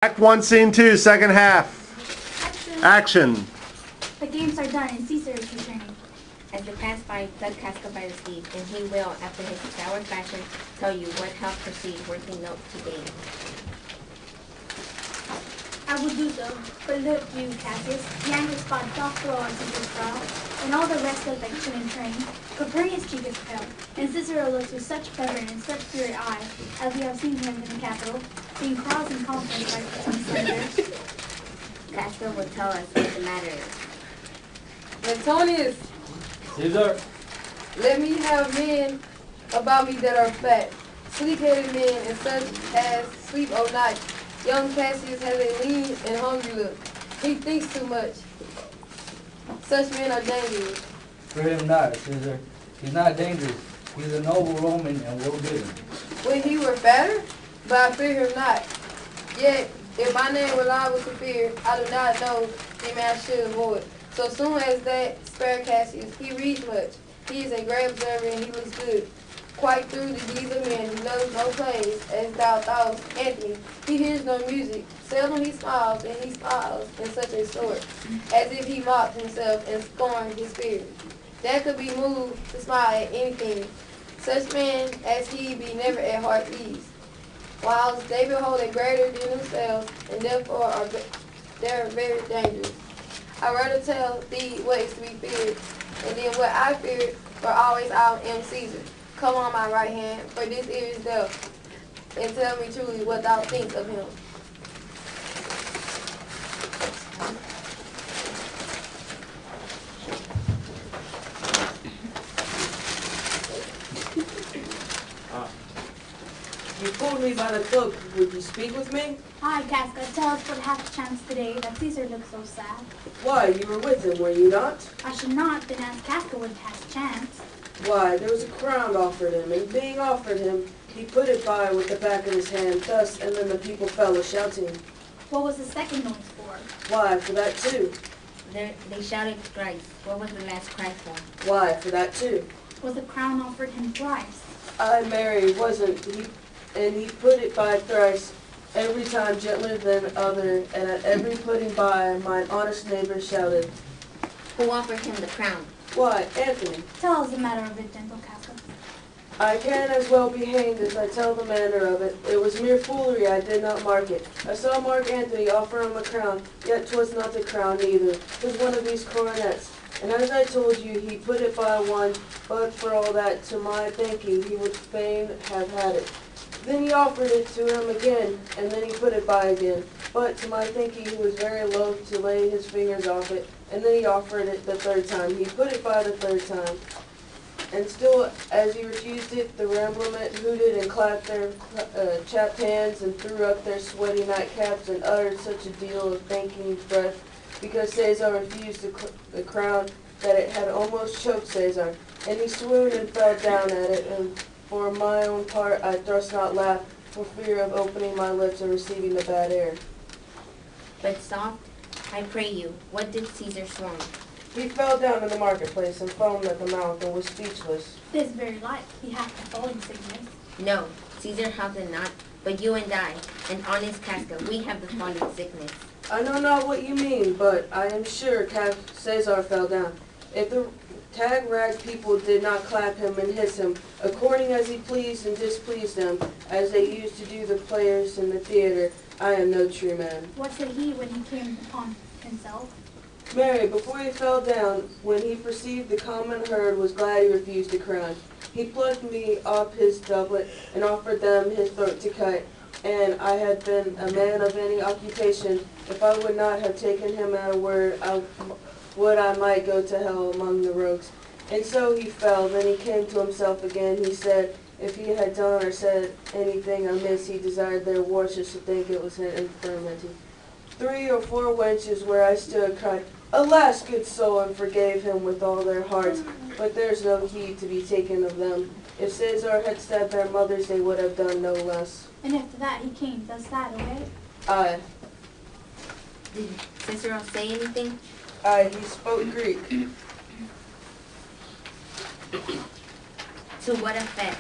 Act 1, Scene 2, second half. Action. The games are done and Caesar is returning. As you pass by, tug Casca by the sleeve, and he will, after his sour fashion, tell you what help proceed worthy note to gain. I will do so, but look you, Cassius, the angry spot doth throw on Caesar's brow, and all the rest look like chin and train. Copernicus' cheek is pale, and Cicero looks with such clever and such furious eye, as we have seen him in the Capitol, being crossed in conference by some senators. Casca will tell us what the matter is. Antonius, Caesar, let me have men about me that are fat, sleek-headed men, and such as sleep o' night. Young Cassius has a lean and hungry look. He thinks too much. Such men are dangerous. fear him not, Caesar. He's not dangerous. He's a noble Roman and well-bidden. When he were fatter, but I fear him not. Yet, if my name were liable to fear, I do not know the man I should avoid. So soon as that spare Cassius, he reads much. He is a great observer and he looks good. Quite through the deeds of men, he knows no plays, as thou thoughtest, Anthony. He hears no music. Seldom he smiles, and he smiles in such a sort, as if he mocked himself and scorned his spirit. That could be moved to smile at anything. Such men as he be never at heart ease, whilst they behold a greater than themselves, and therefore they're very dangerous. I rather tell thee what is to be feared, and then what I feared, for always I am Caesar. Come on my right hand, for this is death, and tell me truly what thou thinkst of him. You pulled me by the cloak. Would you speak with me? Aye, Casca, tell us what hath chanced today, that Caesar looks so sad. Why, you were with him, were you not? I should not then ask Casca what hath chanced. Why, there was a crown offered him, and being offered him, he put it by with the back of his hand, thus, and then the people fell a shouting. What was the second noise for? Why, for that too. They shouted thrice. What was the last cry for? Why, for that too. Was the crown offered him thrice? I, Mary, wasn't, and he put it by thrice, every time gentler than other, and at every putting by, mine honest neighbor shouted. Who offered him the crown? Why, Anthony, Tell us the matter of it, gentle Casca. I can as well be hanged as I tell the manner of it. It was mere foolery, I did not mark it. I saw Mark Antony offer him a crown, yet 'twas not the crown neither. 'Twas one of these coronets. And as I told you, he put it by one, but for all that, to my thinking, he would fain have had it. Then he offered it to him again, and then he put it by again. But to my thinking, he was very loath to lay his fingers off it, and then he offered it the third time. He put it by the third time. And still, as he refused it, the ramblement hooted and clapped their chapped hands and threw up their sweaty nightcaps and uttered such a deal of thanking breath because Caesar refused the crown that it had almost choked Caesar. And he swooned and fell down at it, and for my own part I durst not laugh for fear of opening my lips and receiving the bad air. But soft, I pray you, what did Caesar swoon? He fell down in the marketplace and foamed at the mouth and was speechless. This very life, he hath the falling sickness. No, Caesar hath it not, but you and I, and honest Casca, we have the falling sickness. I know not what you mean, but I am sure Caesar fell down. If the tag-rag people did not clap him and hiss him, according as he pleased and displeased them, as they used to do the players in the theater, I am no true man. What said he when he came upon himself? Mary, before he fell down, when he perceived the common herd, was glad he refused the crown. He plucked me off his doublet and offered them his throat to cut, and I had been a man of any occupation, if I would not have taken him at a word, I might go to hell among the rogues. And so he fell. Then he came to himself again. He said, if he had done or said anything amiss, he desired their worships to think it was an infirmity. 3 or 4 wenches where I stood cried, Alas, good soul, and forgave him with all their hearts. But there's no heed to be taken of them. If Caesar had stabbed their mothers, they would have done no less. And after that he came thus that away? Aye. Did Cicero say anything? Aye, he spoke Greek. To what effect?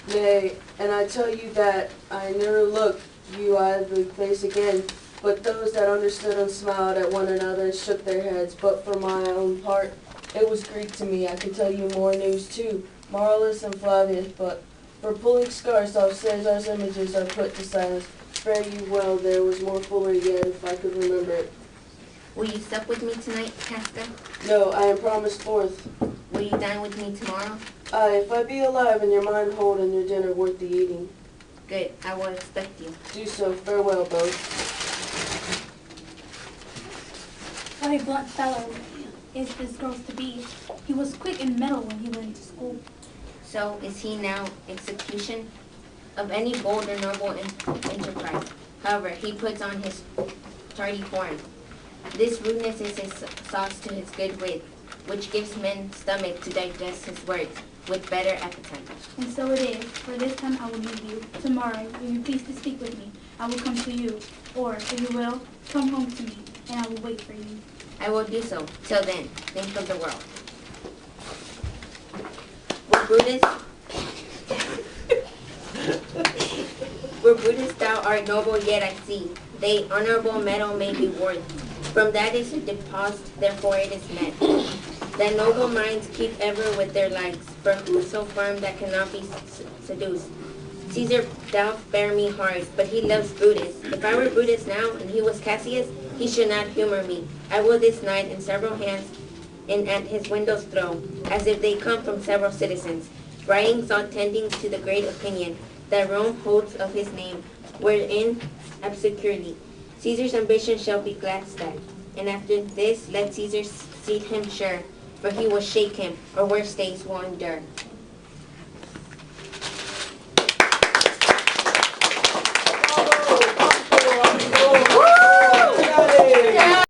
Nay, and I tell you that I never looked you idly face again. But those that understood and smiled at one another and shook their heads. But for my own part, it was Greek to me. I can tell you more news too, Marcellus and Flavius, but for pulling scars off Caesar's images are put to silence. Fare you well, there was more foolery yet if I could remember it. Will you sup with me tonight, Casca? No, I am promised forth. Will you dine with me tomorrow? Aye, if I be alive and your mind hold and your dinner worth the eating. Good, I will expect you. Do so. Farewell, both. What a blunt fellow is this girl's to be. He was quick and mental when he went to school. So is he now execution of any bold or noble enterprise. However, he puts on his tardy form. This rudeness is his sauce to his good wit, which gives men stomach to digest his words with better appetite. And so it is. For this time I will leave you. Tomorrow, if you please to speak with me, I will come to you. Or, if you will, come home to me, and I will wait for you. I will do so. Till then, think of the world. Where Brutus thou art noble, yet I see they honorable metal may be worth. From that is deposed, therefore it is met. That noble minds keep ever with their likes, so firm that cannot be seduced. Caesar doth bear me hard, but he loves Brutus. If I were Brutus now, and he was Cassius, he should not humor me. I will this night in several hands and at his windows throw, as if they come from several citizens, writings all tending to the great opinion that Rome holds of his name, wherein obscurely Caesar's ambition shall be glad stacked. And after this let Caesar seat him sure, for he will shake him, or worse days will endure.